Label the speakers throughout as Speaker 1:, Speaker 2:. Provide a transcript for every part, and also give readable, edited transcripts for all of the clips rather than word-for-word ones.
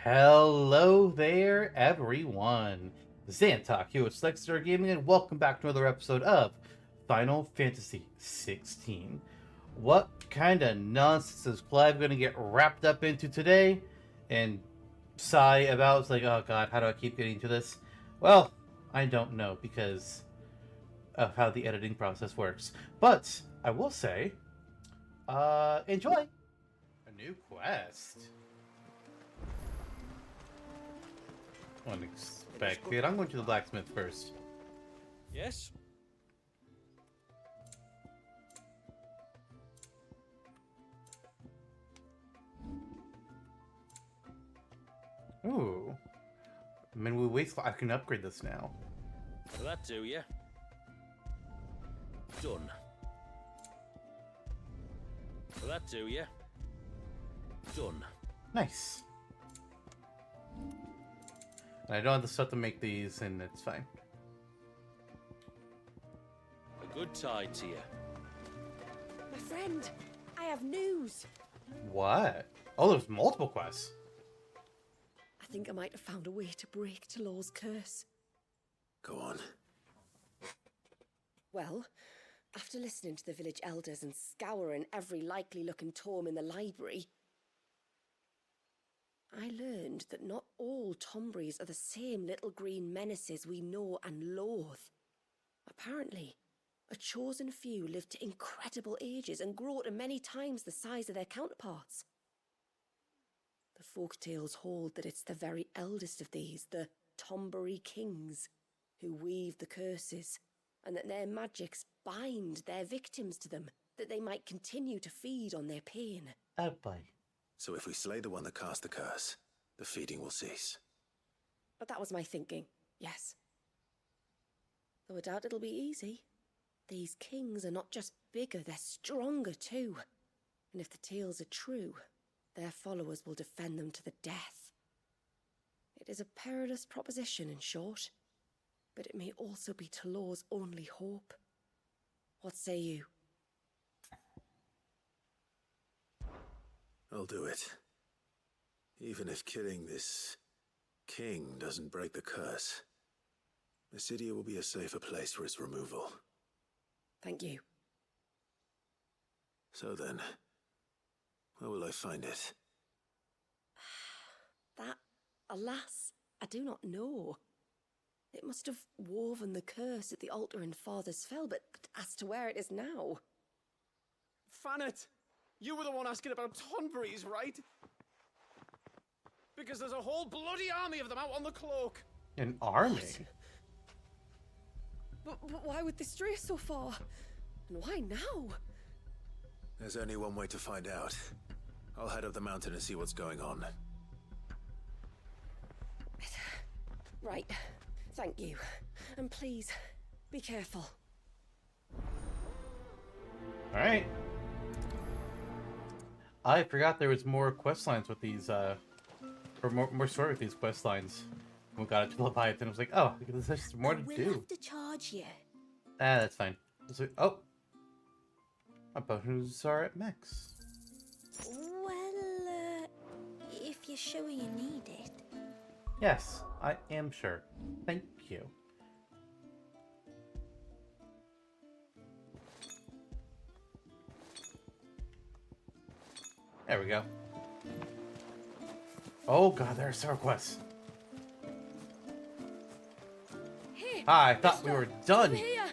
Speaker 1: Hello there, everyone. Zantok here with Slexter Gaming, and welcome back to another episode of Final Fantasy XVI. What kind of nonsense is Clive going to get wrapped up into today and sigh about? It's like, oh god, how do I keep getting to this? Well, I don't know because of how the editing process works. But I will say, enjoy a new quest. Unexpected. I'm going to the blacksmith first.
Speaker 2: Yes?
Speaker 1: Ooh. Man, we wait. I can upgrade this now.
Speaker 2: Will that do, yeah? Done. Will that do, yeah? Done.
Speaker 1: Nice. And I don't have the stuff to make these, and it's fine.
Speaker 2: A good tide to you.
Speaker 3: My friend, I have news.
Speaker 1: What? Oh, there's multiple quests.
Speaker 3: I think I might have found a way to break Talor's curse.
Speaker 4: Go on.
Speaker 3: Well, after listening to the village elders and scouring every likely-looking tome in the library, I learned that not all Tomberries are the same little green menaces we know and loathe. Apparently, a chosen few live to incredible ages and grow to many times the size of their counterparts. The folktales hold that it's the very eldest of these, the Tonberry Kings, who weave the curses, and that their magics bind their victims to them, that they might continue to feed on their pain.
Speaker 1: Oh boy.
Speaker 4: So if we slay the one that cast the curse, the feeding will cease.
Speaker 3: But that was my thinking, yes. Though I doubt it'll be easy. These kings are not just bigger, they're stronger too. And if the tales are true, their followers will defend them to the death. It is a perilous proposition, in short, but it may also be Talor's only hope. What say you?
Speaker 4: I'll do it. Even if killing this king doesn't break the curse, Mysidia will be a safer place for its removal.
Speaker 3: Thank you.
Speaker 4: So then, where will I find it?
Speaker 3: That, alas, I do not know. It must have woven the curse at the altar in Father's Fell, but as to where it is now...
Speaker 5: Fanet, you were the one asking about Tonberries, right? Because there's a whole bloody army of them out on the cloak.
Speaker 1: An army?
Speaker 3: But why would they stray so far? And why now?
Speaker 4: There's only one way to find out. I'll head up the mountain and see what's going on.
Speaker 3: Right. Thank you. And please, be careful.
Speaker 1: Alright. I forgot there was more quest lines with these, or more story with these quest lines. When we got it to Leviathan, I was like, oh, there's just more to
Speaker 3: We'll
Speaker 1: do.
Speaker 3: have to charge you.
Speaker 1: Ah, that's fine. Oh. My potions are at max.
Speaker 6: Well, if you're sure you need it.
Speaker 1: Yes, I am sure. Thank you. There we go. Oh god, there are several quests.
Speaker 7: Hey,
Speaker 1: Hi, I thought we
Speaker 7: mister,
Speaker 1: were done.
Speaker 7: over here.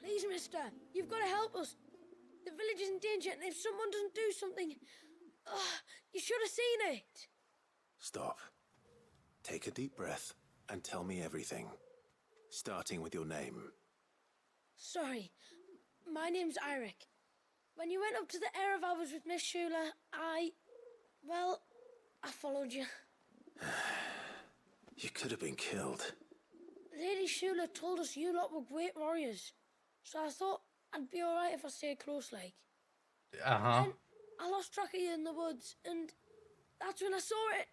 Speaker 7: Please, mister, you've got to help us. The village is in danger, and if someone doesn't do something... you should have seen it.
Speaker 4: Stop. Take a deep breath and tell me everything. Starting with your name.
Speaker 7: Sorry, my name's Eirik. When you went up to the Erevalvers with Miss Shula, I followed you.
Speaker 4: You could have been killed.
Speaker 7: Lady Shula told us you lot were great warriors, so I thought I'd be alright if I stayed close, like.
Speaker 1: Uh-huh.
Speaker 7: Then I lost track of you in the woods, and that's when I saw it.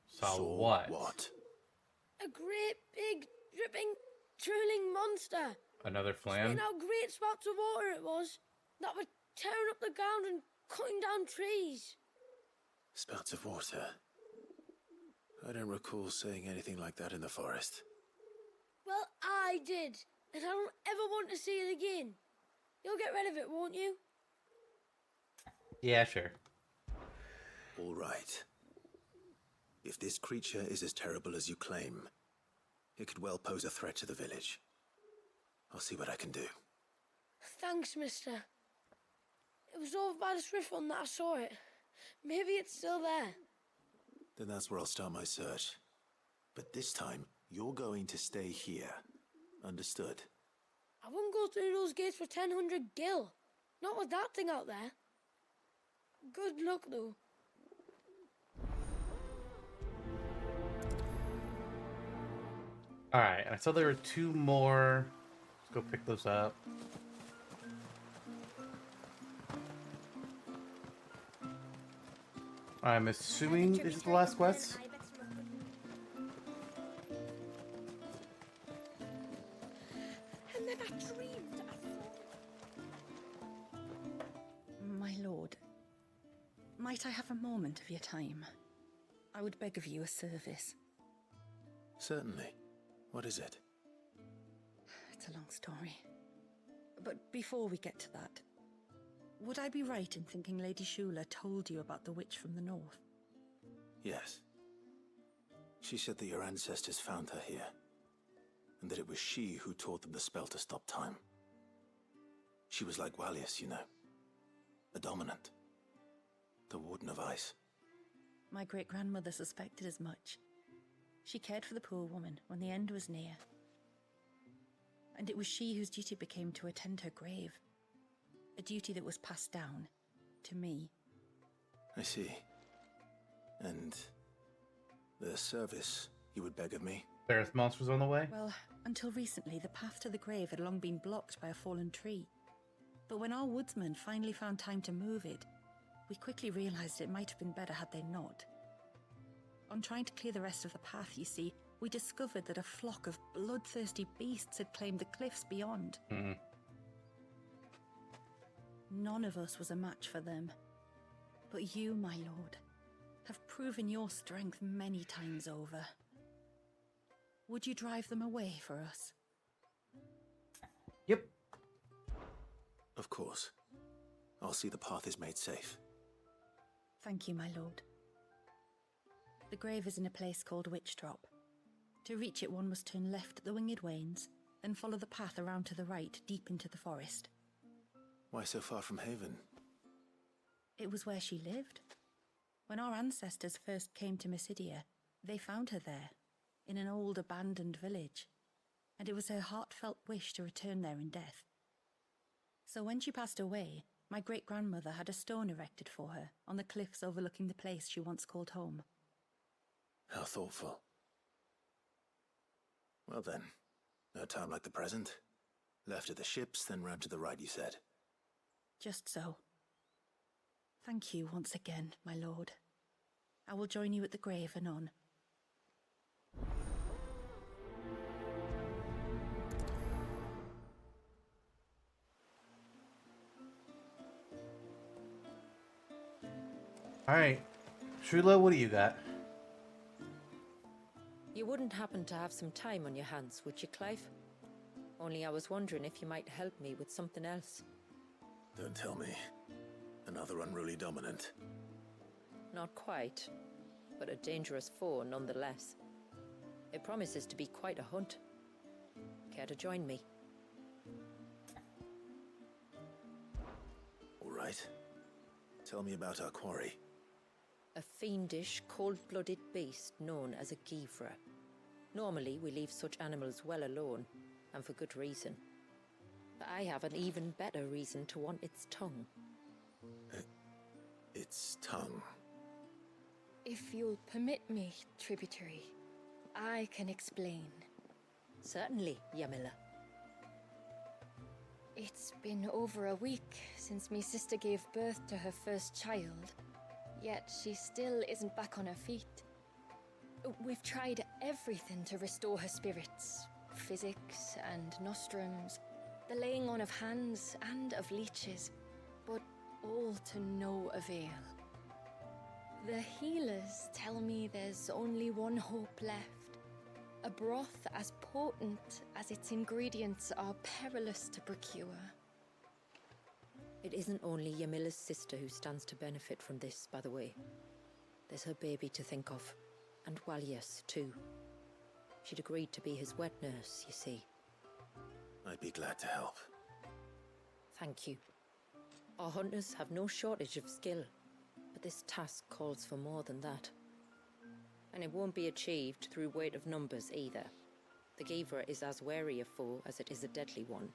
Speaker 1: So what?
Speaker 4: What?
Speaker 7: A great, big, dripping, drooling monster.
Speaker 1: Another flam?
Speaker 7: Spitting out great spouts of water it was, that were tearing up the ground and cutting down trees.
Speaker 4: Spouts of water. I don't recall saying anything like that in the forest.
Speaker 7: Well, I did, and I don't ever want to see it again. You'll get rid of it, won't you?
Speaker 1: Yeah, sure.
Speaker 4: All right. If this creature is as terrible as you claim, it could well pose a threat to the village. I'll see what I can do.
Speaker 7: Thanks, mister. It was over by the Swift one that I saw it. Maybe it's still there.
Speaker 4: Then that's where I'll start my search. But this time, you're going to stay here. Understood?
Speaker 7: I wouldn't go through those gates for 1,000 gil. Not with that thing out there. Good luck, though.
Speaker 1: Alright, I saw there were 2 more. Let's go pick those up. I'm assuming this is the last quest.
Speaker 7: And then I dreamed
Speaker 8: My lord, might I have a moment of your time? I would beg of you a service.
Speaker 4: Certainly. What is it?
Speaker 8: It's a long story. But before we get to that, would I be right in thinking Lady Shula told you about the witch from the north?
Speaker 4: Yes. She said that your ancestors found her here, and that it was she who taught them the spell to stop time. She was like Walius, you know. A dominant. The Warden of Ice.
Speaker 8: My great-grandmother suspected as much. She cared for the poor woman when the end was near. And it was she whose duty became to attend her grave. A duty that was passed down to me.
Speaker 4: I see. And the service you would beg of me?
Speaker 1: There's monsters on the way?
Speaker 8: Well, until recently, the path to the grave had long been blocked by a fallen tree. But when our woodsmen finally found time to move it, we quickly realized it might have been better had they not. On trying to clear the rest of the path, you see, we discovered that a flock of bloodthirsty beasts had claimed the cliffs beyond. None of us was a match for them. But you, my lord, have proven your strength many times over. Would you drive them away for us?
Speaker 1: Yep.
Speaker 4: Of course. I'll see the path is made safe.
Speaker 8: Thank you, my lord. The grave is in a place called Witch Drop. To reach it, one must turn left at the Winged Wains, then follow the path around to the right, deep into the forest.
Speaker 4: Why so far from Haven?
Speaker 8: It was where she lived. When our ancestors first came to Mysidia, they found her there, in an old abandoned village, and it was her heartfelt wish to return there in death. So when she passed away, my great-grandmother had a stone erected for her on the cliffs overlooking the place she once called home.
Speaker 4: How thoughtful. Well then, no time like the present. Left at the ships, then round to the right, you said.
Speaker 8: Just so. Thank you once again, my lord. I will join you at the grave anon.
Speaker 1: Alright. Shula, what do you got?
Speaker 9: You wouldn't happen to have some time on your hands, would you, Clive? Only I was wondering if you might help me with something else.
Speaker 4: Don't tell me. Another unruly dominant.
Speaker 9: Not quite, but a dangerous foe nonetheless. It promises to be quite a hunt. Care to join me?
Speaker 4: All right. Tell me about our quarry.
Speaker 9: A fiendish, cold-blooded beast known as a Givra. Normally, we leave such animals well alone, and for good reason. But I have an even better reason to want its tongue.
Speaker 4: Its tongue.
Speaker 7: If you'll permit me, tributary, I can explain.
Speaker 9: Certainly, Yamila.
Speaker 7: It's been over a week since me sister gave birth to her first child, yet she still isn't back on her feet. We've tried everything to restore her spirits. Physics and nostrums, the laying on of hands and of leeches, but all to no avail. The healers tell me there's only one hope left. A broth as potent as its ingredients are perilous to procure.
Speaker 9: It isn't only Yamila's sister who stands to benefit from this, by the way. There's her baby to think of, and Walias, too. She'd agreed to be his wet nurse, you see.
Speaker 4: I'd be glad to help.
Speaker 9: Thank you. Our hunters have no shortage of skill, but this task calls for more than that. And it won't be achieved through weight of numbers either. The Givra is as wary a foe as it is a deadly one.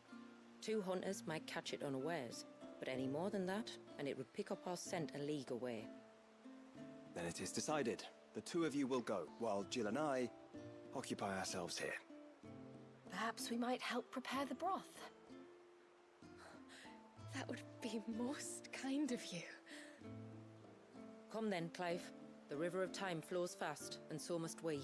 Speaker 9: 2 hunters might catch it unawares, but any more than that, and it would pick up our scent a league away.
Speaker 10: Then it is decided. The 2 of you will go, while Jill and I occupy ourselves here.
Speaker 8: Perhaps we might help prepare the broth.
Speaker 7: That would be most kind of you.
Speaker 9: Come then, Clive. The river of time flows fast, and so must we.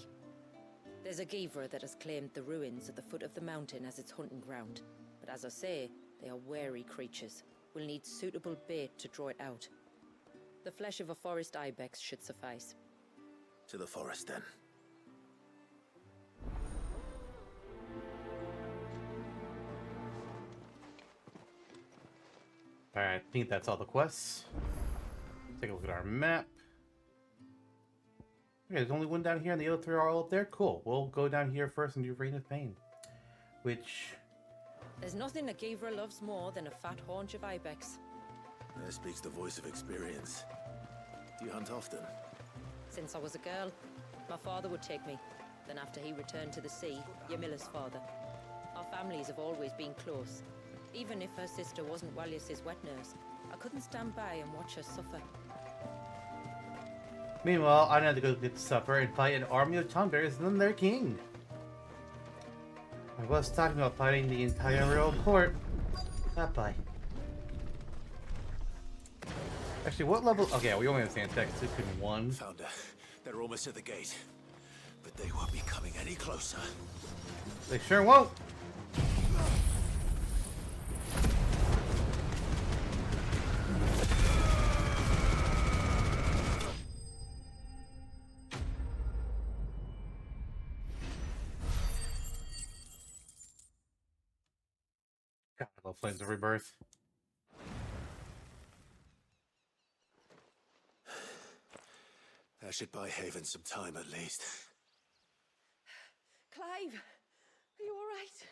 Speaker 9: There's a Givra that has claimed the ruins at the foot of the mountain as its hunting ground. But as I say, they are wary creatures. We'll need suitable bait to draw it out. The flesh of a forest ibex should suffice.
Speaker 4: To the forest, then.
Speaker 1: Alright, I think that's all the quests. Take a look at our map. Okay, there's only one down here and the other 3 are all up there. Cool. We'll go down here first and do Reign of Pain. Which...
Speaker 9: There's nothing a Givra loves more than a fat haunch of ibex.
Speaker 4: There speaks the voice of experience. Do you hunt often?
Speaker 9: Since I was a girl, my father would take me. Then after he returned to the sea, Yamila's father. Our families have always been close. Even if her sister wasn't Walias's wet nurse, I couldn't stand by and watch her suffer.
Speaker 1: Meanwhile, I had to go get supper and fight an army of Tonberries and then their king. I was talking about fighting the entire royal court. Bye. Actually, what level? Okay, we only understand text 2.1.
Speaker 4: Found her. They're almost at the gate. But they won't be coming any closer.
Speaker 1: They sure won't. God, I love Flames of Rebirth.
Speaker 4: That should buy Haven some time at least.
Speaker 3: Clive, are you all right?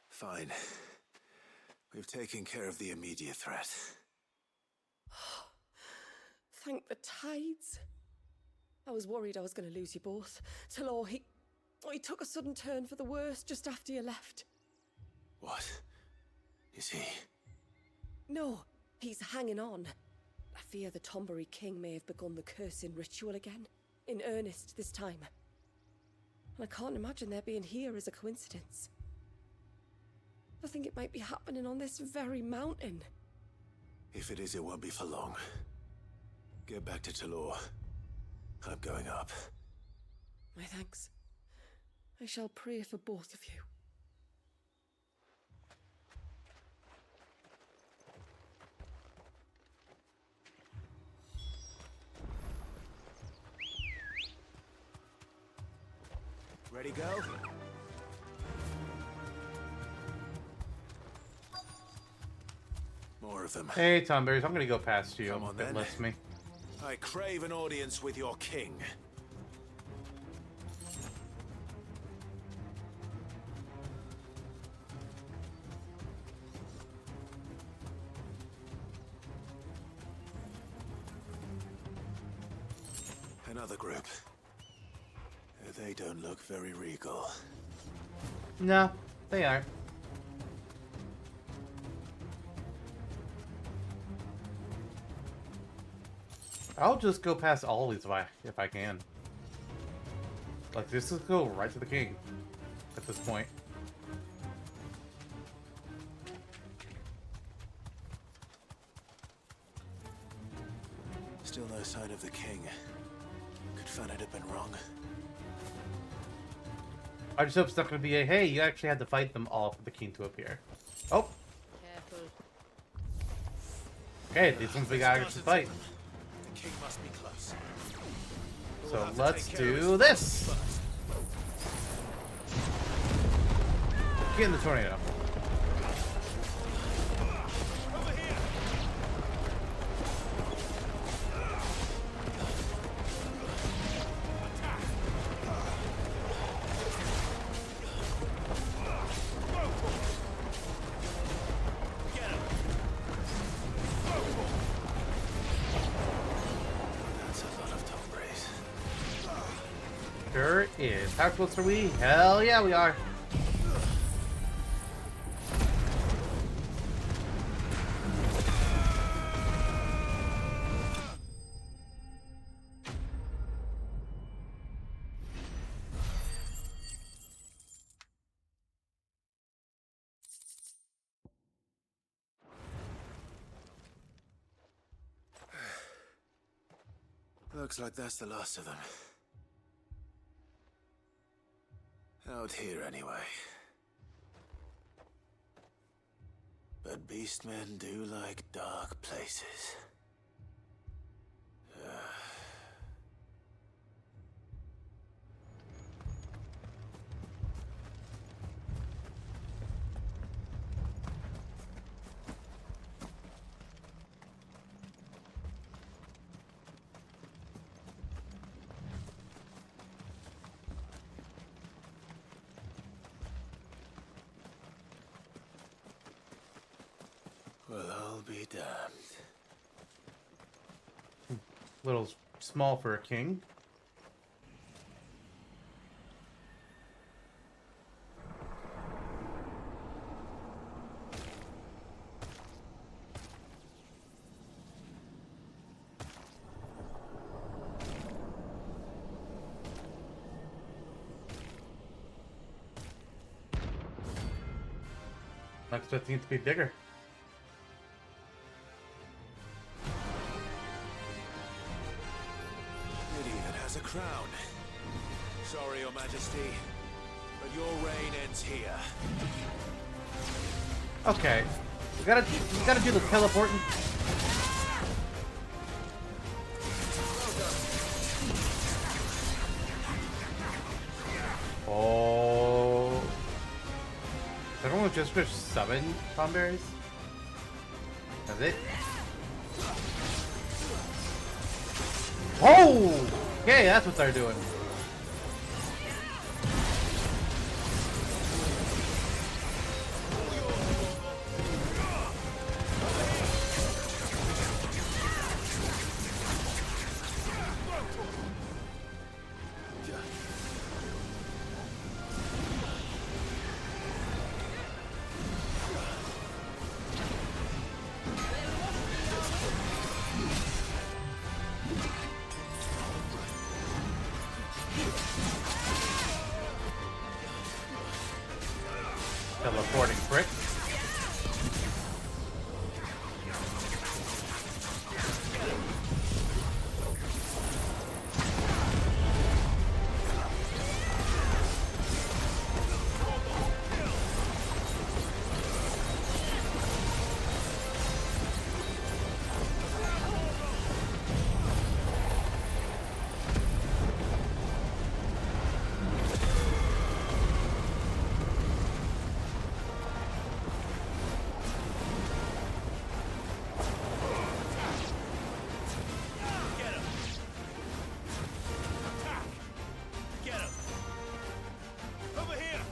Speaker 4: Fine. We've taken care of the immediate threat.
Speaker 3: Thank the tides. I was worried I was going to lose you both. Till he took a sudden turn for the worse just after you left.
Speaker 4: What? Is he?
Speaker 3: No, he's hanging on. I fear the Tonberry King may have begun the cursing ritual again. In earnest this time. And I can't imagine their being here as a coincidence. I think it might be happening on this very mountain.
Speaker 4: If it is, it won't be for long. Get back to Talor. I'm going up.
Speaker 3: My thanks. I shall pray for both of you.
Speaker 4: Ready, go? More of them.
Speaker 1: Hey, Tonberries, I'm gonna go past you.
Speaker 4: Come on,
Speaker 1: That
Speaker 4: then.
Speaker 1: lets me.
Speaker 4: I crave an audience with your king. Another group. They don't look very regal.
Speaker 1: No, they aren't. I'll just go past all these if I can. Like, just go right to the king at this point.
Speaker 4: Still no sign of the king. Could Fanat have been wrong?
Speaker 1: I just hope it's not going to be a, hey, you actually had to fight them all for the king to appear. Oh,
Speaker 9: Careful.
Speaker 1: Okay, these ones we gotta get to fight.
Speaker 5: The king must be close. We'll
Speaker 1: So
Speaker 5: have to
Speaker 1: let's
Speaker 5: take care of
Speaker 1: do
Speaker 5: his
Speaker 1: this.
Speaker 5: first.
Speaker 1: Get in the tornado.
Speaker 5: Over here. Get him.
Speaker 4: That's a lot of Tonberries.
Speaker 1: Sure is. How close are we? Hell yeah, we are.
Speaker 4: Looks like that's the last of them. Out here, anyway. But beastmen do like dark places. Well, I'll be damned.
Speaker 1: Little small for a king. Not expecting it to be bigger.
Speaker 5: It even has a crown. Sorry, Your Majesty, but your reign ends here.
Speaker 1: Okay. We gotta do the teleporting. Oh. Is everyone just for summon Tonberries? That's it? Oh! Okay, that's what they're doing. Teleporting prick.
Speaker 5: Get him. Attack. Get him. Over here.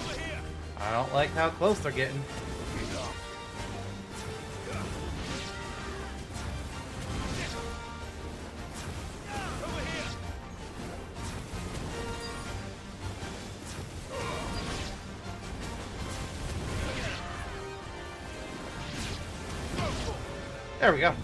Speaker 5: Over here.
Speaker 1: I don't like how close they're getting.
Speaker 5: Over here.
Speaker 1: There we go.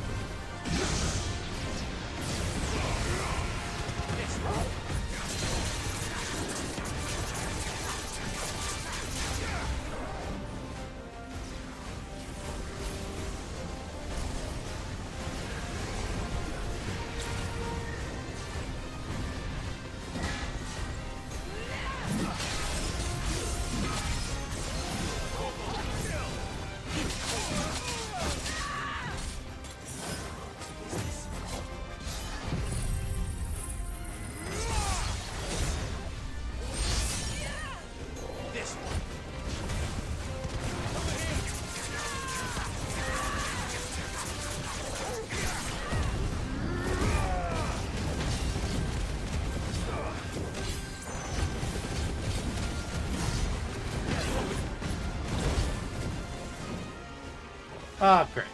Speaker 1: Ah, great.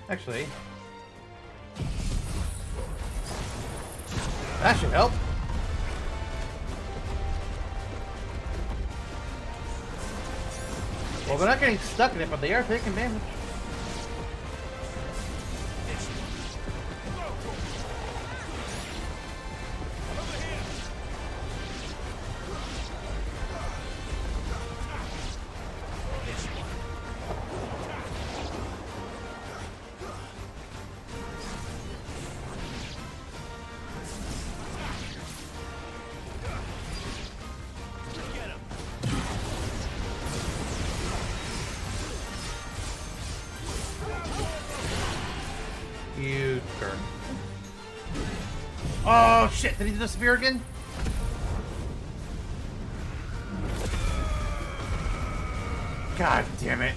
Speaker 1: Actually, that should help. Well, they're not getting stuck in it, but they are taking damage. You turn. Oh shit, did he disappear again? God damn it.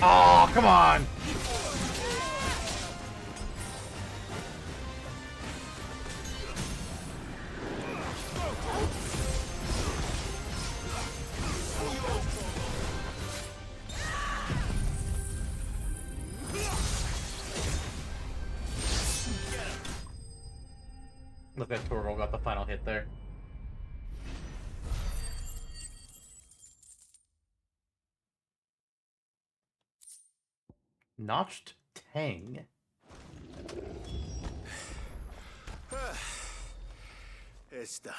Speaker 1: Oh, come on! Look at Torgal got the final hit there. Notched Tang.
Speaker 4: It's done.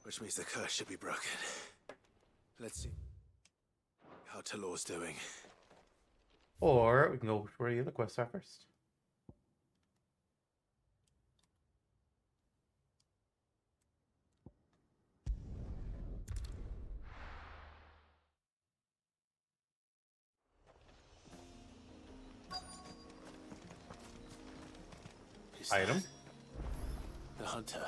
Speaker 4: Which means the curse should be broken. Let's see how Talor's doing.
Speaker 1: Or we can go where the other quests are first.
Speaker 4: Who's
Speaker 1: Item.
Speaker 4: that? The hunter.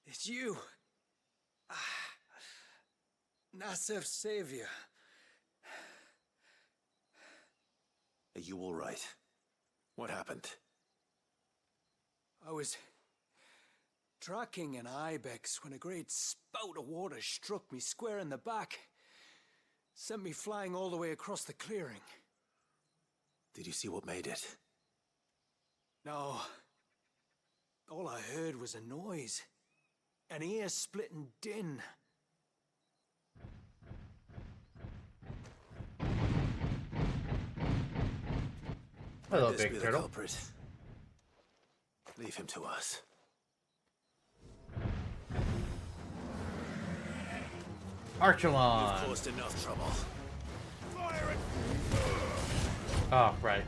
Speaker 11: It's you. Nasef's savior.
Speaker 4: Are you all right? What happened?
Speaker 11: I was tracking an ibex when a great spout of water struck me square in the back. Sent me flying all the way across the clearing.
Speaker 4: Did you see what made it?
Speaker 11: No. All I heard was a noise. An ear-splitting din.
Speaker 1: Hello,
Speaker 4: Let this
Speaker 1: big
Speaker 4: be
Speaker 1: turtle.
Speaker 4: the culprit. Leave him to us.
Speaker 1: Archelon.
Speaker 4: You've caused enough trouble.
Speaker 1: Oh, right.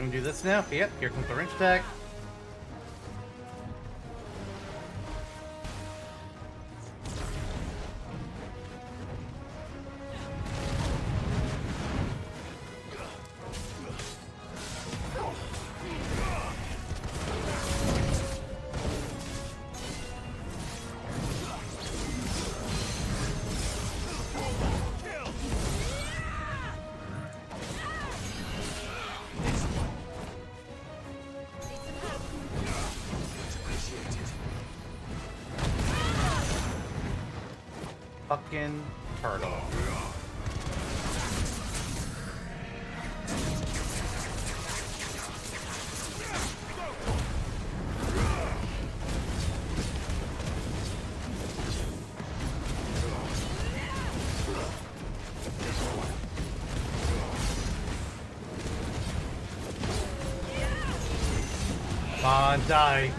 Speaker 1: gonna do this now. Yep, here comes the range attack. Fucking turtle. Come on, die.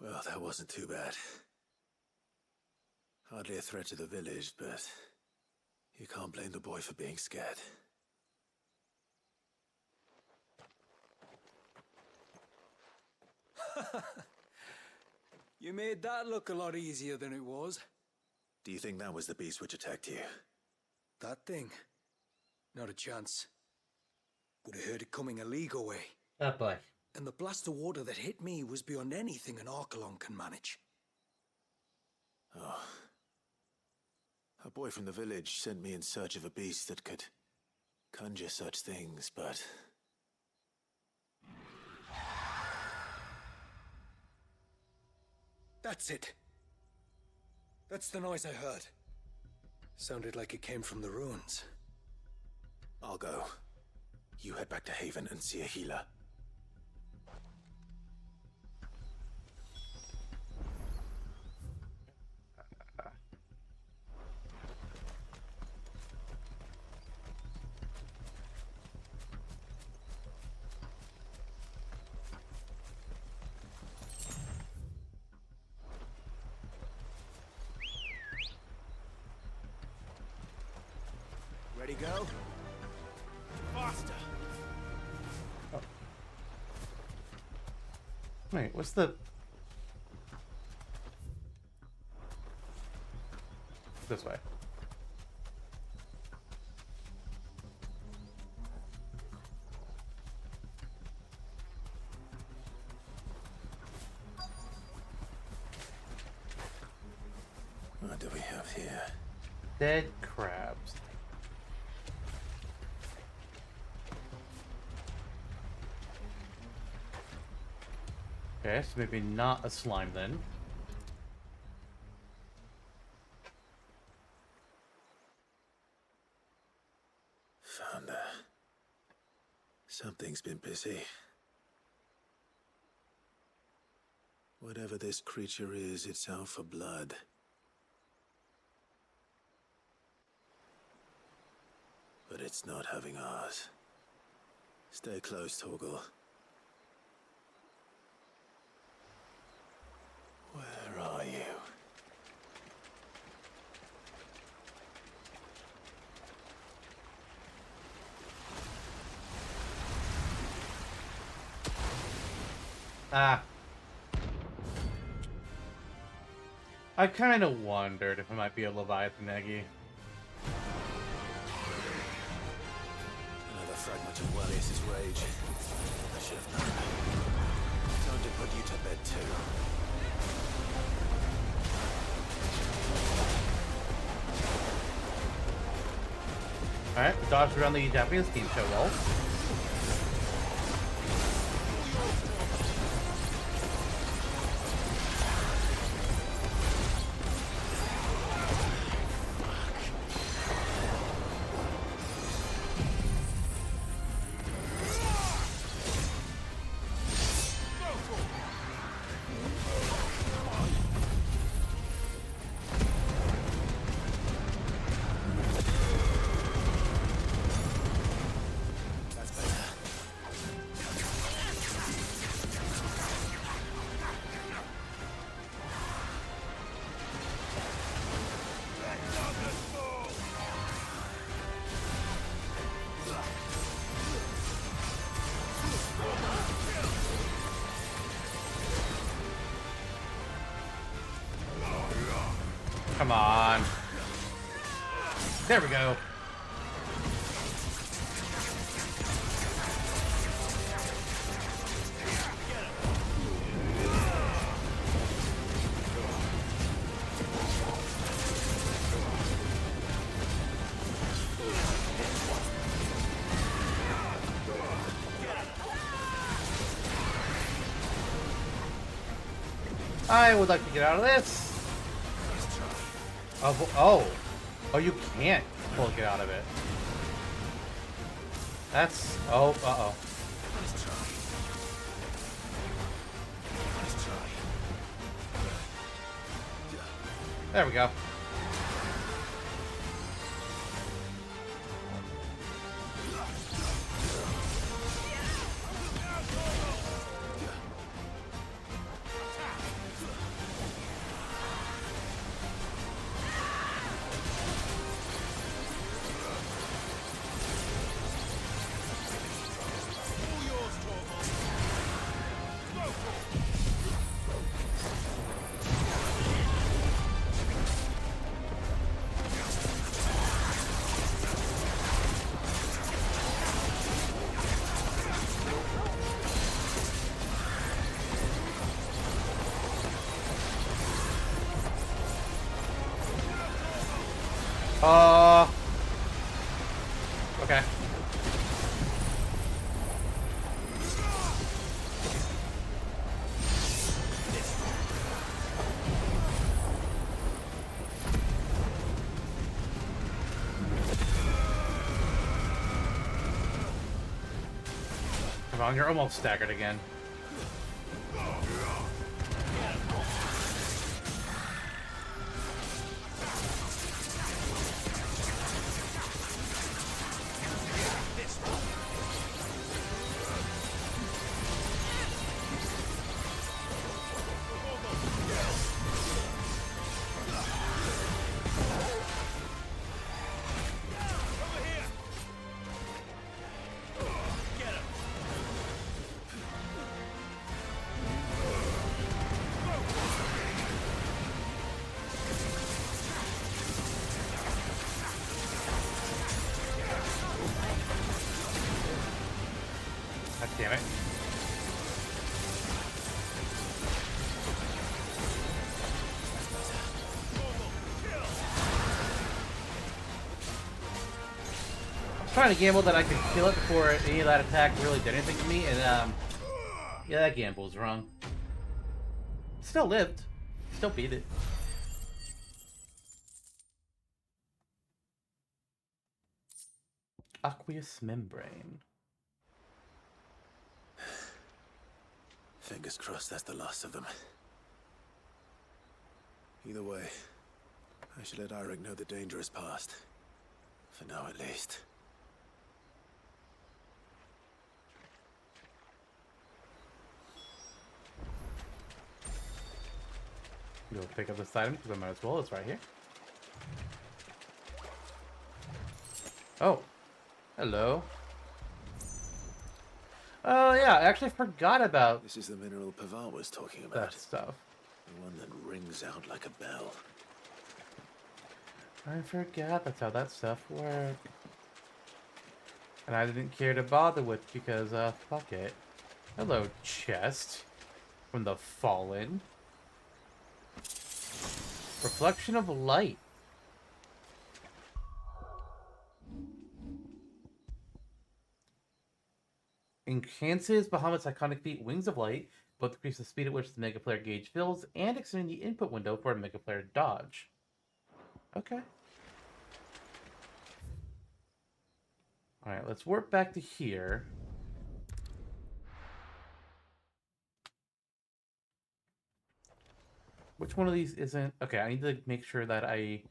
Speaker 4: Well, that wasn't too bad. Hardly a threat to the village, but you can't blame the boy for being scared.
Speaker 11: You made that look a lot easier than it was.
Speaker 4: Do you think that was the beast which attacked you?
Speaker 11: That thing? Not a chance. Would have heard it coming a league away.
Speaker 1: Oh boy.
Speaker 11: And the blast of water that hit me was beyond anything an Archelon can manage.
Speaker 4: Oh. A boy from the village sent me in search of a beast that could conjure such things, but...
Speaker 11: That's it. That's the noise I heard. Sounded like it came from the ruins.
Speaker 4: I'll go. You head back to Haven and see a healer.
Speaker 5: Ready, go? Faster!
Speaker 1: Oh. Wait, what's the... This way.
Speaker 4: What do we have here?
Speaker 1: Dead crabs. Okay, so maybe not a slime then.
Speaker 4: Found her. Something's been busy. Whatever this creature is, it's out for blood. But it's not having ours. Stay close, Torgal. Where are you?
Speaker 1: Ah. I kind of wondered if it might be a Leviathan Eggy.
Speaker 4: Another fragment of Walius's rage. I should have known. Time to put you to bed too.
Speaker 1: Alright, the dodged around the Japanese game show well. Come on. There we go. I would like to get out of this. Oh, you can't get out of it. That's, uh-oh. There we go. Okay. Come on, you're almost staggered again. God damn it. I was trying to gamble that I could kill it before any of that attack really did anything to me, and yeah, that gamble was wrong. Still lived. Still beat it. Aqueous membrane.
Speaker 4: Fingers crossed that's the last of them. Either way, I should let Eirik know the danger is past. For now, at least.
Speaker 1: You'll pick up this item because I might as well. It's right here. Oh. Hello. Oh yeah, I actually forgot about
Speaker 4: This is the mineral Pavar was talking about.
Speaker 1: that stuff.
Speaker 4: The one that rings out like a bell.
Speaker 1: I forgot that's how that stuff worked. And I didn't care to bother with because, fuck it. Hello, chest. From the Fallen. Reflection of light. Enhances Bahamut's iconic feat, Wings of Light, both decrease the speed at which the Mega Player gauge fills and extend the input window for a Mega Player dodge. Okay. Alright, let's warp back to here. Which one of these isn't... Okay, I need to make sure that I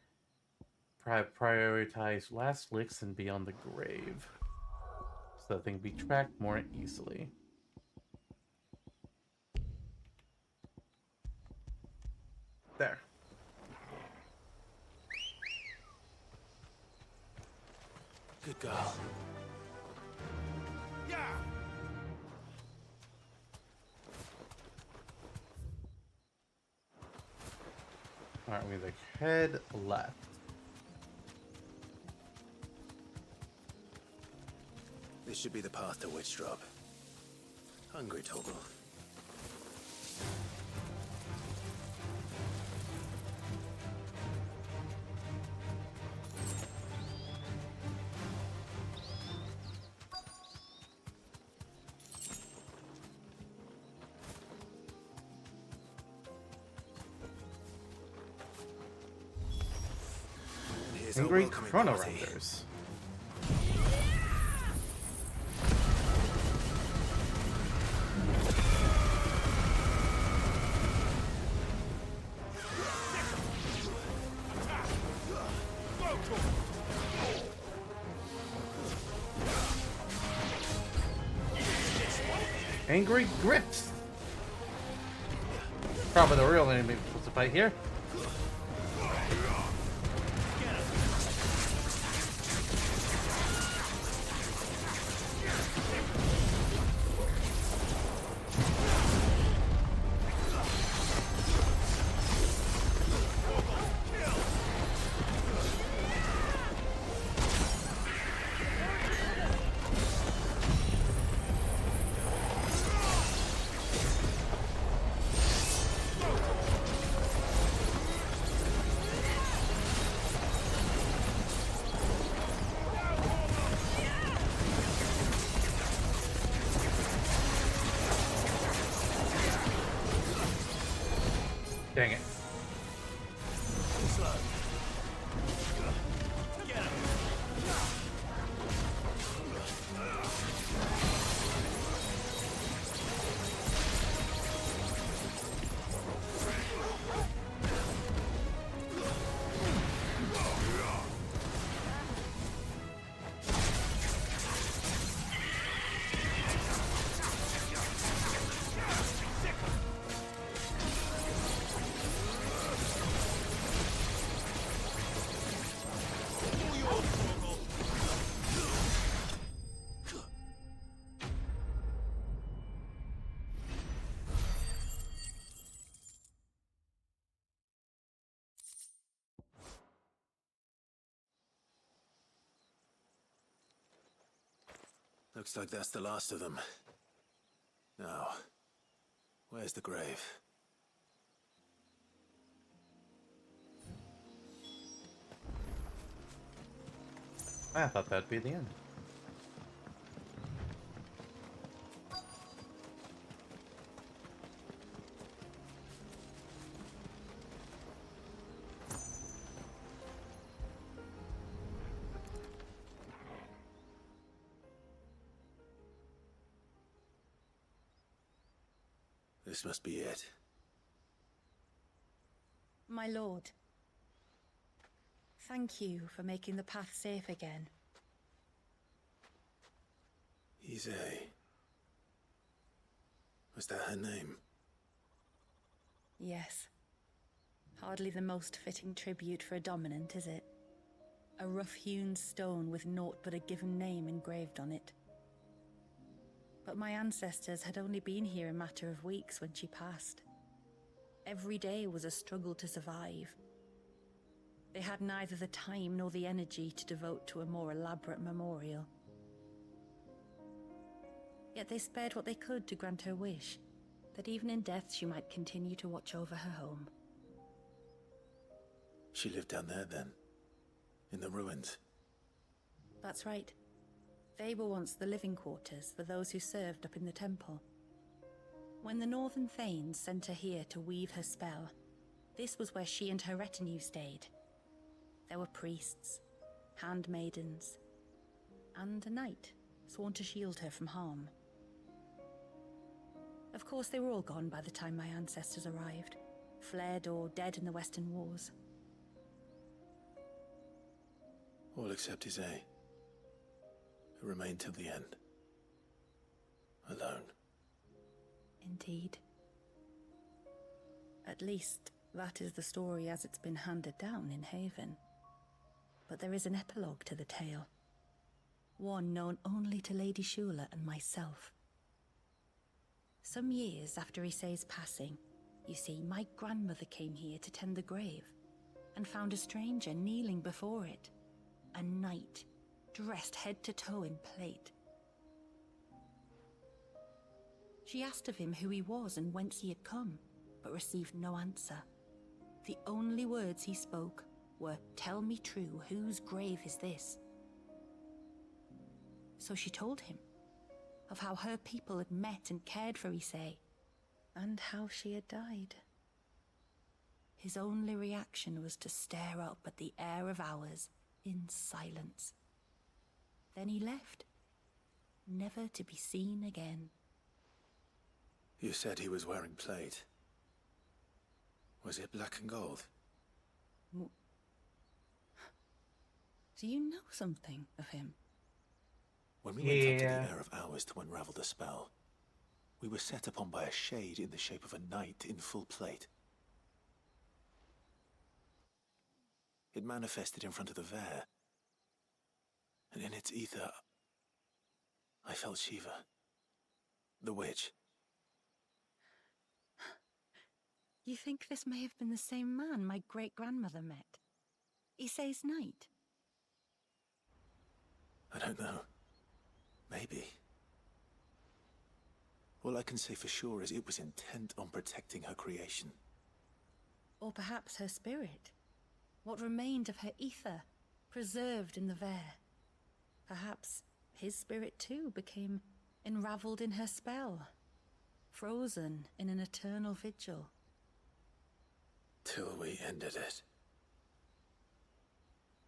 Speaker 1: prioritize Last Licks and Beyond the Grave. So that they can be tracked more easily. There.
Speaker 4: Good girl.
Speaker 5: Yeah.
Speaker 1: Alright, we need the head left.
Speaker 4: This should be the path to Witchdrop. Hungry, Torgal.
Speaker 1: Angry Chrono Riders. Angry Grips. Probably the real enemy supposed to fight here. Dang it.
Speaker 4: Looks like that's the last of them. Now, where's the grave?
Speaker 1: I thought that'd be the end.
Speaker 4: This must be it.
Speaker 8: My lord, thank you for making the path safe again.
Speaker 4: Ise. Was that her name?
Speaker 8: Yes. Hardly the most fitting tribute for a dominant, is it? A rough-hewn stone with naught but a given name engraved on it. But my ancestors had only been here a matter of weeks when she passed. Every day was a struggle to survive. They had neither the time nor the energy to devote to a more elaborate memorial. Yet they spared what they could to grant her wish, that even in death she might continue to watch over her home.
Speaker 4: She lived down there then? In the ruins?
Speaker 8: That's right. They were once the living quarters for those who served up in the temple. When the Northern Thanes sent her here to weave her spell, this was where she and her retinue stayed. There were priests, handmaidens, and a knight sworn to shield her from harm. Of course, they were all gone by the time my ancestors arrived, fled or dead in the Western Wars.
Speaker 4: All except Ise, who remained till the end. Alone.
Speaker 8: Indeed. At least, that is the story as it's been handed down in Haven. But there is an epilogue to the tale. One known only to Lady Shula and myself. Some years after Ise's passing, you see, my grandmother came here to tend the grave. and found a stranger kneeling before it. A knight, dressed head to toe in plate. She asked of him who he was and whence he had come, but received no answer. The only words he spoke were, "Tell me true, whose grave is this?" So she told him of how her people had met and cared for Issei, and how she had died. His only reaction was to stare up at the air of hours in silence. Then he left, never to be seen again.
Speaker 4: You said he was wearing plate. Was it black and gold?
Speaker 8: Do you know something of him?
Speaker 4: When we went up to the air of hours to unravel the spell, we were set upon by a shade in the shape of a knight in full plate. It manifested in front of the Vare, and in its ether, I felt Shiva, the witch.
Speaker 8: You think this may have been the same man my great-grandmother met? Issei's knight?
Speaker 4: I don't know. Maybe. All I can say for sure is it was intent on protecting her creation.
Speaker 8: Or perhaps her spirit? What remained of her ether, preserved in the Vare? Perhaps his spirit too became enraveled in her spell, frozen in an eternal vigil.
Speaker 4: Till we ended it.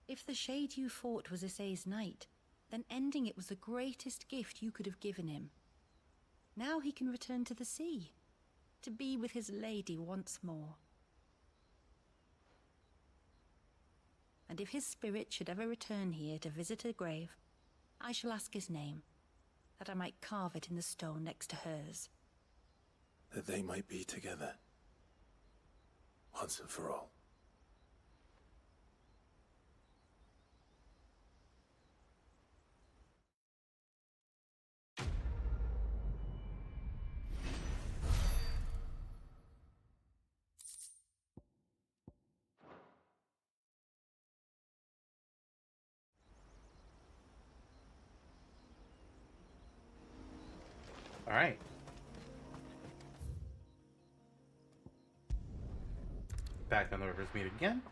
Speaker 8: If the shade you fought was Issei's knight, then ending it was the greatest gift you could have given him. Now he can return to the sea, to be with his lady once more. And if his spirit should ever return here to visit her grave, I shall ask his name, that I might carve it in the stone next to hers.
Speaker 4: That they might be together. Once and for all.
Speaker 1: All right. Back on the river's meet again.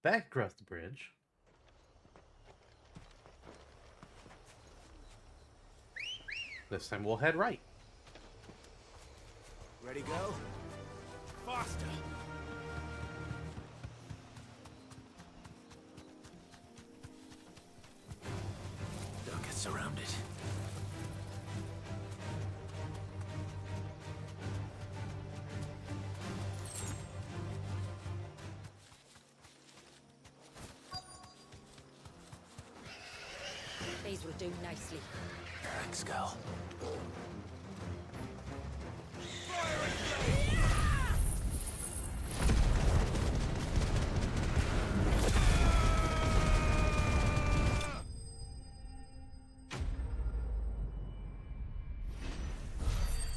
Speaker 1: Back across the bridge. This time we'll head right.
Speaker 5: Ready, go? Faster!
Speaker 4: Don't get surrounded.
Speaker 9: These will do nicely.
Speaker 4: Thanks, Gal.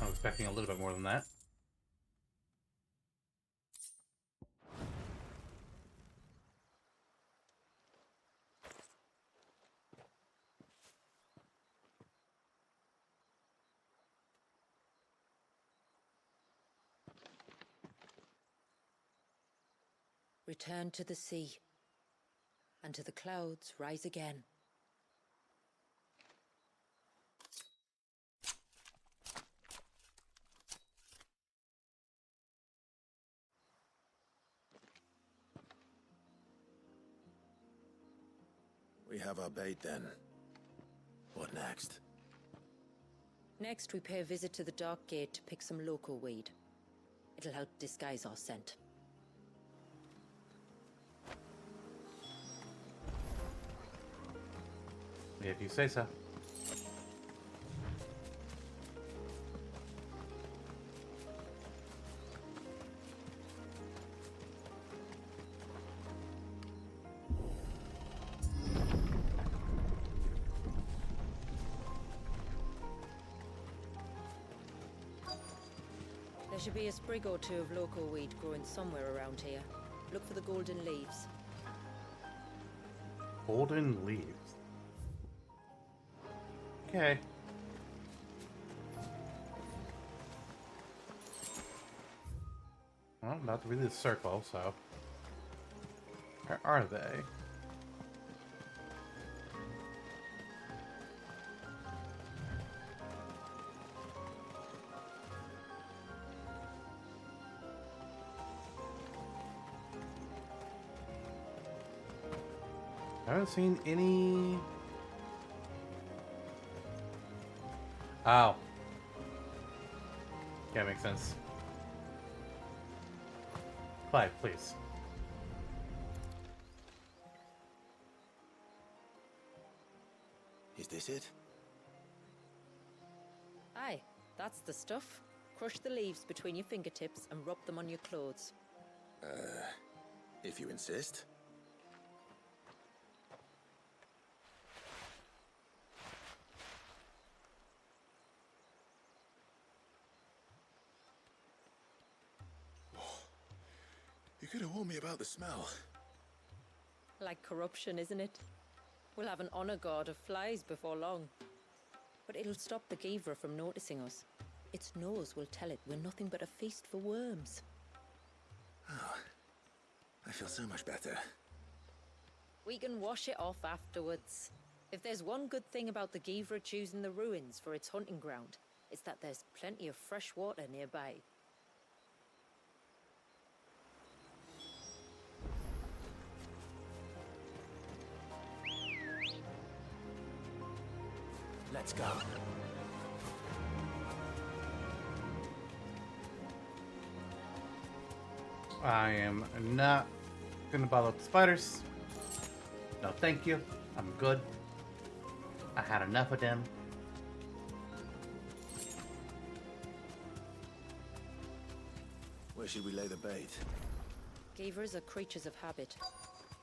Speaker 1: I'm expecting a little bit more than that.
Speaker 9: Return to the sea, and to the clouds rise again.
Speaker 4: We have our bait then. What next?
Speaker 9: Next, we pay a visit to the Dark Gate to pick some local weed. It'll help disguise our scent.
Speaker 1: If you say so.
Speaker 9: There should be a sprig or two of local weed growing somewhere around here. Look for the golden leaves.
Speaker 1: Golden leaves. Okay. Well, I'm about to read this circle, so. Where are they? I haven't seen any. Oh. Yeah, makes sense. Clive, please.
Speaker 4: Is this it?
Speaker 9: Aye, that's the stuff. Crush the leaves between your fingertips and rub them on your clothes.
Speaker 4: If you insist. You could have warned me about the smell.
Speaker 9: Like corruption, isn't it? We'll have an honor guard of flies before long. But it'll stop the Givra from noticing us. Its nose will tell it we're nothing but a feast for worms.
Speaker 4: Oh, I feel so much better.
Speaker 9: We can wash it off afterwards. If there's one good thing about the Givra choosing the ruins for its hunting ground, it's that there's plenty of fresh water nearby.
Speaker 11: Let's go.
Speaker 1: I am not gonna bother with the spiders. No, thank you. I'm good. I had enough of them.
Speaker 4: Where should we lay the bait?
Speaker 9: Givras are creatures of habit.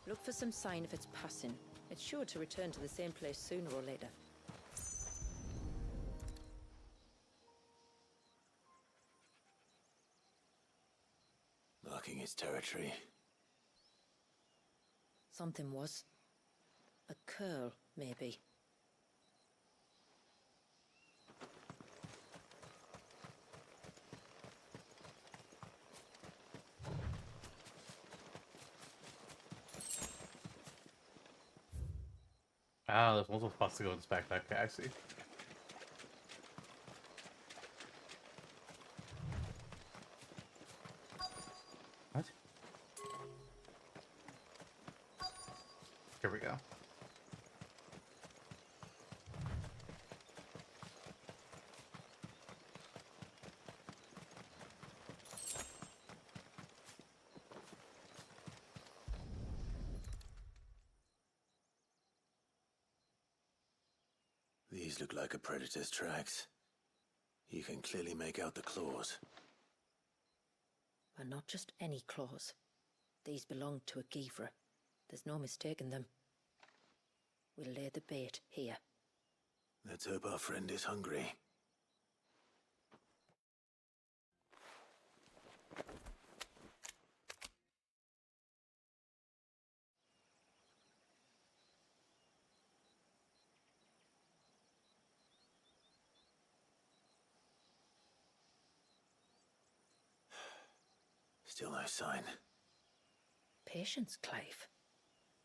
Speaker 9: Look for some sign of its passing. It's sure to return to the same place sooner or later.
Speaker 4: Marking its territory.
Speaker 9: Something was. A curl, maybe.
Speaker 1: Ah, there's multiple spots to go inspect. Okay, I see. What? Here we go.
Speaker 4: These look like a predator's tracks. You can clearly make out the claws.
Speaker 9: And not just any claws. These belong to a Givra. There's no mistaking them. We'll lay the bait here.
Speaker 4: Let's hope our friend is hungry. Still no sign.
Speaker 9: Patience, Clive.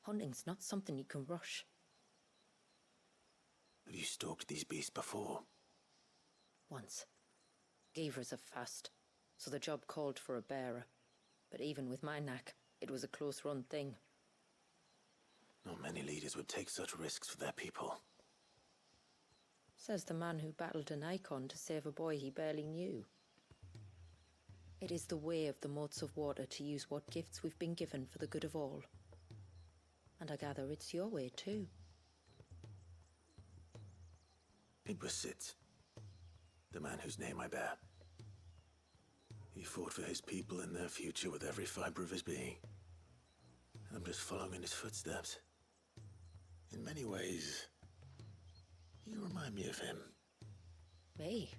Speaker 9: Hunting's not something you can rush.
Speaker 4: Have you stalked these beasts before?
Speaker 9: Once. Givras are fast, so the job called for a bearer. But even with my knack, it was a close-run thing.
Speaker 4: Not many leaders would take such risks for their people.
Speaker 9: Says the man who battled an Eikon to save a boy he barely knew. It is the way of the moats of water to use what gifts we've been given for the good of all. And I gather it's your way too.
Speaker 4: It was Sid, the man whose name I bear. He fought for his people and their future with every fiber of his being. I'm just following in his footsteps. In many ways, you remind me of him.
Speaker 9: Me?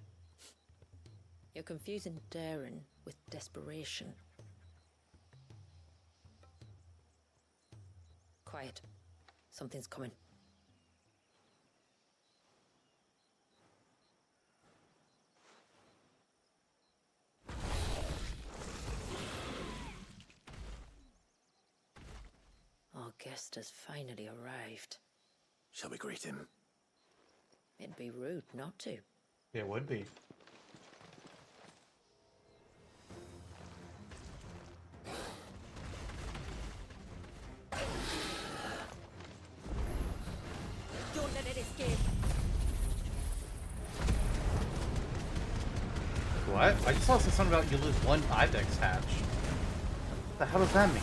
Speaker 9: You're confusing daring with desperation. quiet. Something's coming. Our guest has finally arrived.
Speaker 4: Shall we greet him?
Speaker 9: It'd be rude not to.
Speaker 1: It would be.
Speaker 3: Don't let it escape.
Speaker 1: What? I just saw something about you lose one ibex hatch. What the hell does that mean?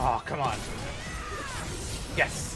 Speaker 1: Oh, come on. Yes.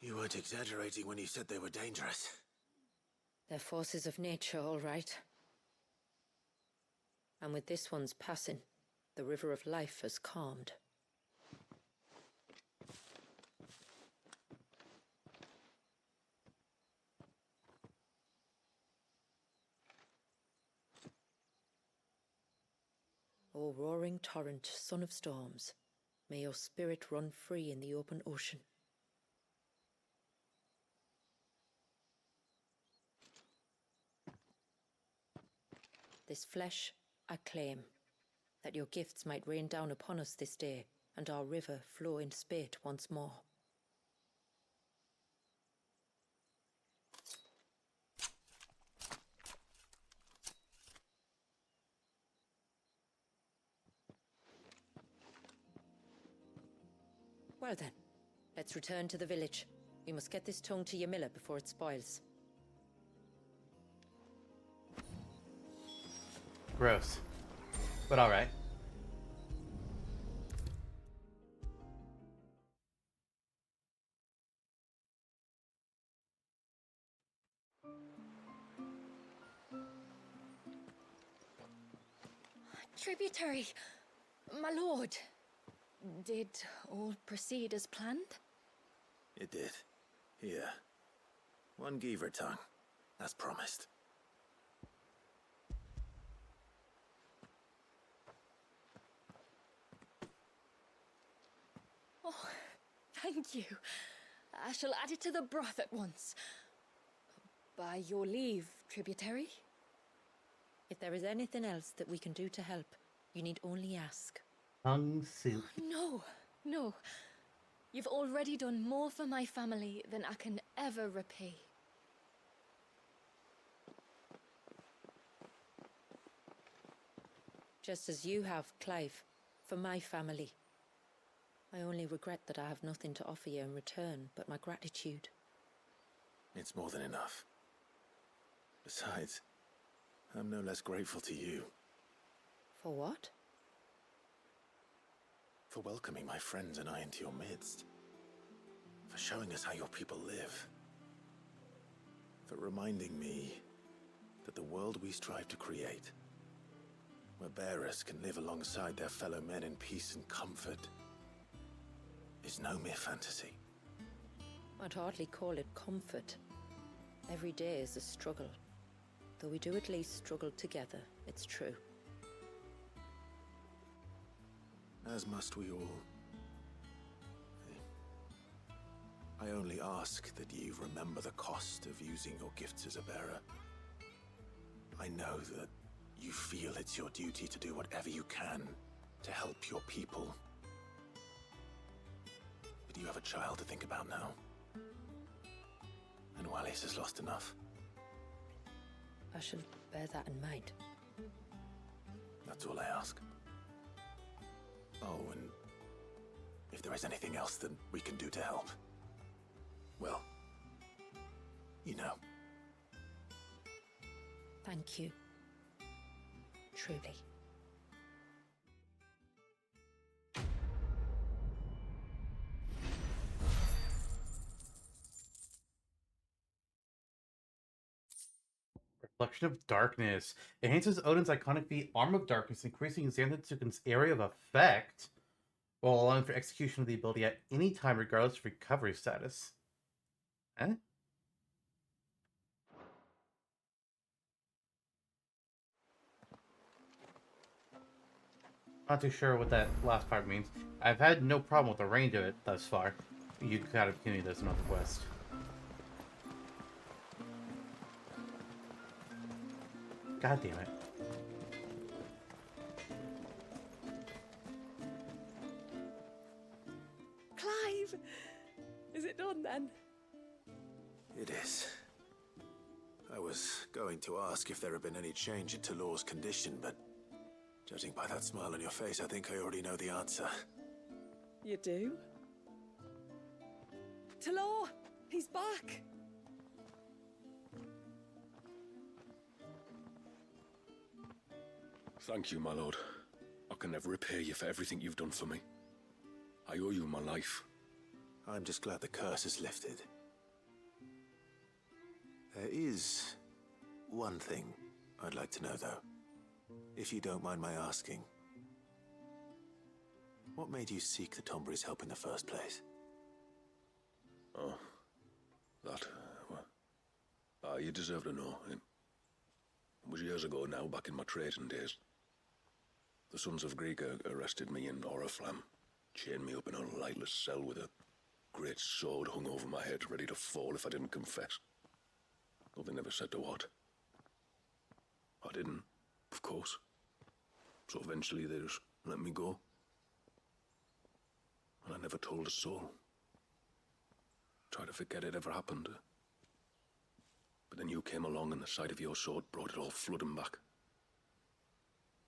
Speaker 4: You weren't exaggerating when you said they were dangerous.
Speaker 9: They're forces of nature, all right. And with this one's passing, the river of life has calmed. O roaring torrent, son of storms, may your spirit run free in the open ocean. This flesh I claim, that your gifts might rain down upon us this day, and our river flow in spate once more. Well then, let's return to the village. We must get this tongue to Ymilla before it spoils.
Speaker 1: Gross. But alright.
Speaker 7: Tributary, my lord. Did all proceed as planned?
Speaker 4: It did. Here. One Geaver tongue. As promised.
Speaker 7: Oh, thank you. I shall add it to the broth at once. By your leave, tributary.
Speaker 9: If there is anything else that we can do to help, you need only ask.
Speaker 1: Tongue soup.
Speaker 7: No, no. You've already done more for my family than I can ever repay.
Speaker 9: Just as you have, Clive, for my family. I only regret that I have nothing to offer you in return but my gratitude.
Speaker 4: It's more than enough. Besides, I'm no less grateful to you.
Speaker 9: For what?
Speaker 4: For welcoming my friends and I into your midst. For showing us how your people live. For reminding me that the world we strive to create, where bearers can live alongside their fellow men in peace and comfort, is no mere fantasy.
Speaker 9: I'd hardly call it comfort. Every day is a struggle. Though we do at least struggle together, it's true.
Speaker 4: As must we all. I only ask that you remember the cost of using your gifts as a bearer. I know that you feel it's your duty to do whatever you can to help your people. But you have a child to think about now. And Wallis has lost enough.
Speaker 9: I shall bear that in mind.
Speaker 4: That's all I ask. Oh, and if there is anything else that we can do to help, well, you know.
Speaker 9: Thank you. Truly.
Speaker 1: Reflection of Darkness. Enhances Odin's iconic feat, Arm of Darkness, increasing Xanthan area of effect, while allowing for execution of the ability at any time, regardless of recovery status. Eh? Not too sure what that last part means. I've had no problem with the range of it thus far. You gotta continue this another quest. God damn it.
Speaker 3: Clive! Is it done then?
Speaker 4: It is. I was going to ask if there had been any change in Talor's condition, but judging by that smile on your face, I think I already know the answer.
Speaker 3: You do? Talor! He's back!
Speaker 5: Thank you, my lord. I can never repay you for everything you've done for me. I owe you my life.
Speaker 4: I'm just glad the curse is lifted. There is one thing I'd like to know, though. If you don't mind my asking. What made you seek the Tonberry's help in the first place?
Speaker 5: Oh, that, well... you deserve to know. It was years ago now, back in my trading days. The Sons of Greek arrested me in Oriflamme, chained me up in a lightless cell with a great sword hung over my head, ready to fall if I didn't confess. Though they never said to what. I didn't, of course. So eventually they just let me go. And I never told a soul. Tried to forget it ever happened. But then you came along and the sight of your sword brought it all flooding back.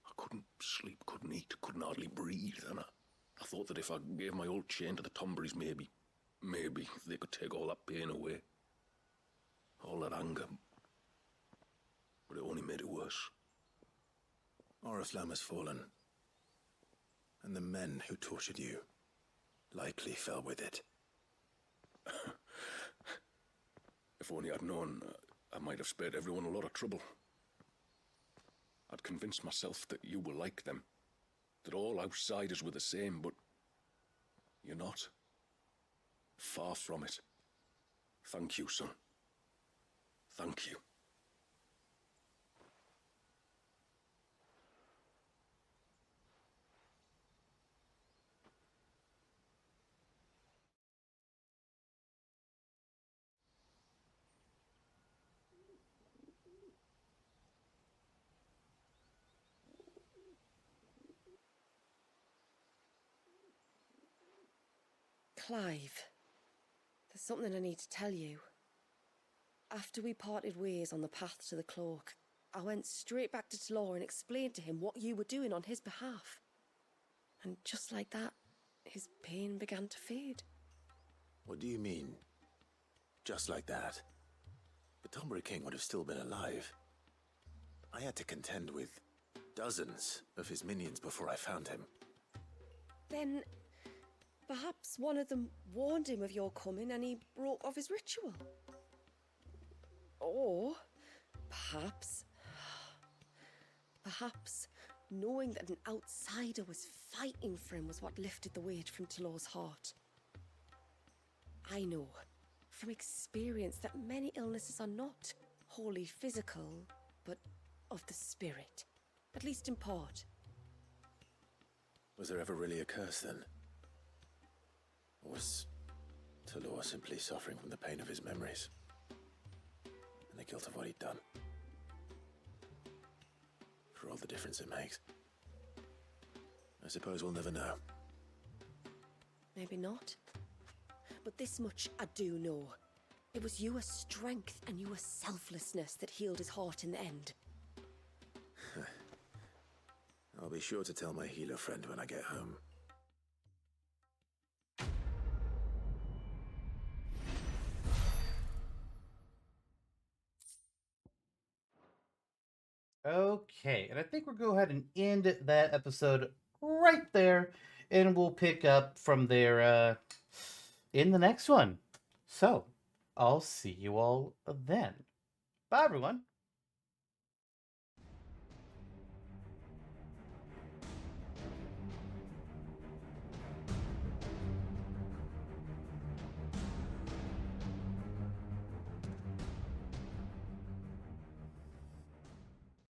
Speaker 5: I couldn't sleep, couldn't eat, couldn't hardly breathe, and I thought that if I gave my old chain to the Tonberrys, maybe they could take all that pain away. All that anger. But it only made it worse.
Speaker 4: Oriflamme has fallen. And the men who tortured you likely fell with it.
Speaker 5: If only I'd known, I might have spared everyone a lot of trouble. I'd convinced myself that you were like them, that all outsiders were the same, but you're not. Far from it. Thank you, son. Thank you.
Speaker 3: Clive, there's something I need to tell you. After we parted ways on the path to the cloak, I went straight back to Talor and explained to him what you were doing on his behalf. And just like that, his pain began to fade.
Speaker 4: What do you mean? Just like that? The Tonberry King would have still been alive. I had to contend with dozens of his minions before I found him.
Speaker 3: Then, perhaps one of them warned him of your coming and he broke off his ritual. Or, perhaps, knowing that an outsider was fighting for him was what lifted the weight from Talor's heart. I know, from experience, that many illnesses are not wholly physical, but of the spirit, at least in part.
Speaker 4: Was there ever really a curse then? Or was Talor simply suffering from the pain of his memories? And the guilt of what he'd done? For all the difference it makes. I suppose we'll never know.
Speaker 3: Maybe not. But this much I do know. It was your strength and your selflessness that healed his heart in the end.
Speaker 4: I'll be sure to tell my healer friend when I get home.
Speaker 1: Okay, and I think we'll go ahead and end that episode right there, and we'll pick up from there in the next one. So, I'll see you all then. Bye, everyone.